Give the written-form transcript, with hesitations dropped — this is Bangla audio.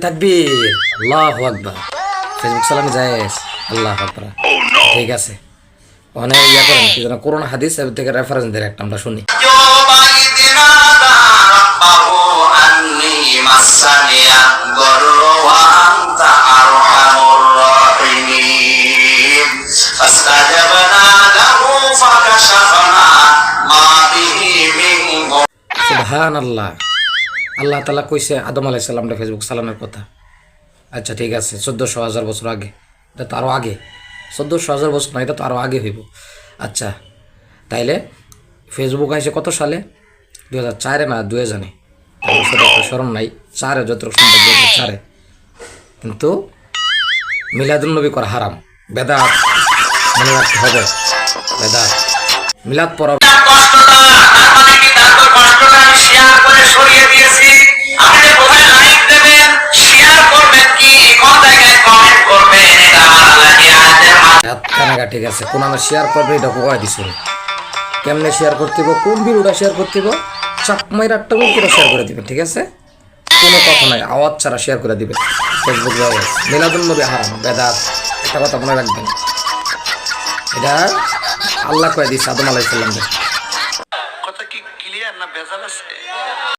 তাকবীর, আল্লাহু আকবার। ফেসবুক সালামে জায়েজ, আল্লাহু আকবার। ঠিক আছে, অনেক ইয়া করেন কি যেন করোনা হাদিস থেকে রেফারেন্স দেন একটা আমরা শুনি। সুবহানাল্লাহ, আল্লাহ তাআলা কইছে আদম আলাইহিস সালামের ফেসবুক সালামের কথা। আচ্ছা ঠিক আছে, 1400,000 বছর আগে, এটা তো আরও আগে। 1400,000 বছর না, এটা তো আরও আগে হইব। আচ্ছা তাইলে ফেসবুক আইসে কত সালে? 2004-এ না 2-এ জানি, সেটা একটা স্মরণ নাই। 4-এ যতটুকু সম্ভব 2004-এ। কিন্তু মিলাদুন নবী করা হারাম, বেদাত, মনে রাখতে হবে, বেদাত। মিলাদ পড়া ঠিক আছে, কোন আমার শেয়ার করবে এটা কোয়া দিছিল, কেমনে শেয়ার করতে হবে, কোন ভিডিওটা শেয়ার করতে হবে, চাপ মাইরা একটা করে শেয়ার করে দিবেন। ঠিক আছে, কোনো কথা নাই, আওয়াজ ছাড়া শেয়ার করে দিবেন। ফেসবুক মিলাদুন নবী হারাম, বেদাত, একটা কথা মনে রাখবেন। এটা আল্লাহ কয়ে দিচ্ছে আদম আলাইহিস সালামকে। কথা কি ক্লিয়ার না ভেজাল আছে?